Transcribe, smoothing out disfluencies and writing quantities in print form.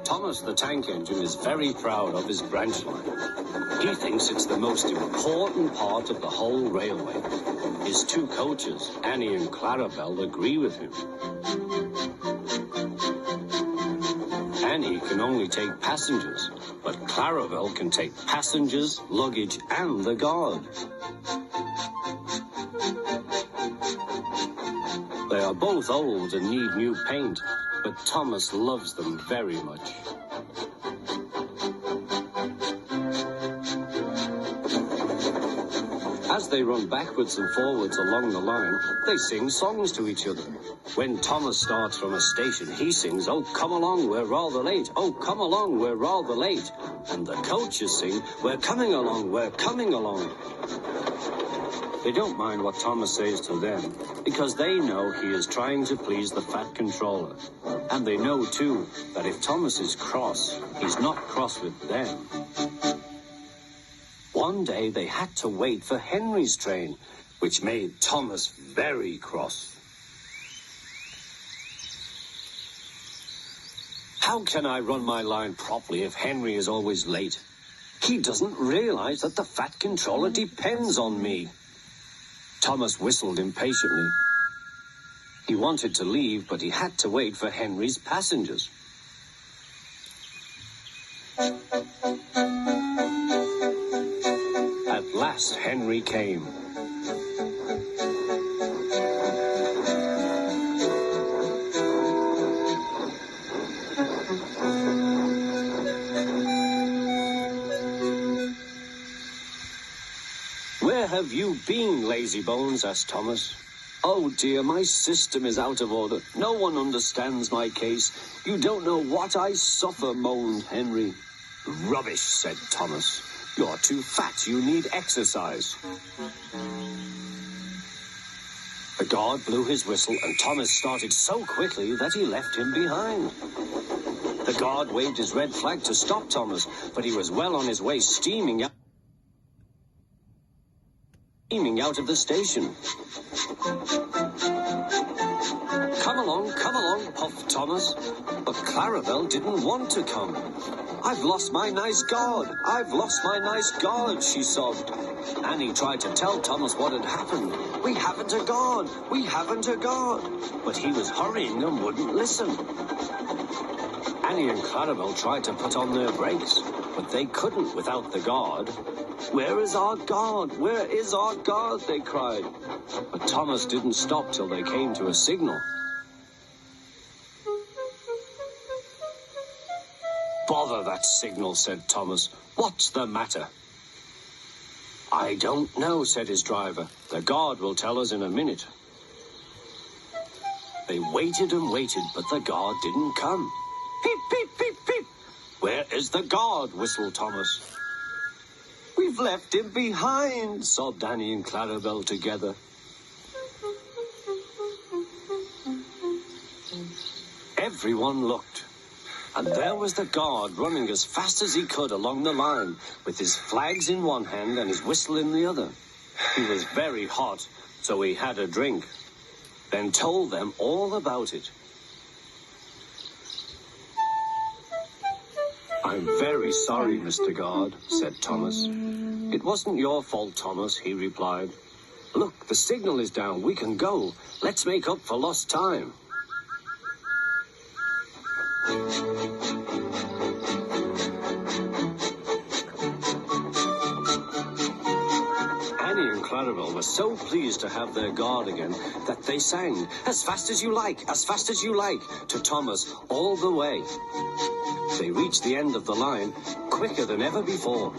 Thomas the Tank Engine is very proud of his branch line. He thinks it's the most important part of the whole railway. His two coaches, Annie and Clarabel, agree with him. Annie can only take passengers, but Clarabel can take passengers, luggage, and the guard. They are both old and need new paint, but Thomas loves them very much. As they run backwards and forwards along the line, they sing songs to each other. When Thomas starts from a station, he sings, "Oh, come along, we're rather late. Oh, come along, we're rather late." And the coaches sing, "We're coming along, we're coming along." They don't mind what Thomas says to them, because they know he is trying to please the Fat Controller. And they know, too, that if Thomas is cross, he's not cross with them. One day they had to wait for Henry's train, which made Thomas very cross. How can I run my line properly if Henry is always late? He doesn't realize that the Fat Controller depends on me. Thomas whistled impatiently. He wanted to leave, but he had to wait for Henry's passengers. At last, Henry came. "Where have you been, lazybones?" asked Thomas. "Oh dear, my system is out of order. No one understands my case. You don't know what I suffer," moaned Henry. "Rubbish," said Thomas. "You're too fat. You need exercise." The guard blew his whistle, and Thomas started so quickly that he left him behind. The guard waved his red flag to stop Thomas, but he was well on his way, steaming out of the station. Come along, puffed Thomas. But Clarabel didn't want to come. "I've lost my nice guard, I've lost my nice guard," she sobbed. Annie tried to tell Thomas what had happened. "We haven't a guard, we haven't a guard." But he was hurrying and wouldn't listen. Annie and Clarabel tried to put on their brakes, but they couldn't without the guard. "Where is our guard? Where is our guard?" they cried. But Thomas didn't stop till they came to a signal. "Bother that signal," said Thomas. "What's the matter?" "I don't know," said his driver. "The guard will tell us in a minute." They waited and waited, but the guard didn't come. "Peep, peep, peep, peep." "Where is the guard?" whistled Thomas. "We've left him behind," sobbed Annie and Clarabel together. Everyone looked, and there was the guard running as fast as he could along the line, with his flags in one hand and his whistle in the other. He was very hot, so he had a drink, then told them all about it. "I'm very sorry, Mr. Guard," said Thomas. "It wasn't your fault, Thomas," he replied. "Look, the signal is down. We can go. Let's make up for lost time." Annie and Clarabel were so pleased to have their guard again that they sang, "As fast as you like, as fast as you like," to Thomas all the way. They reached the end of the line quicker than ever before.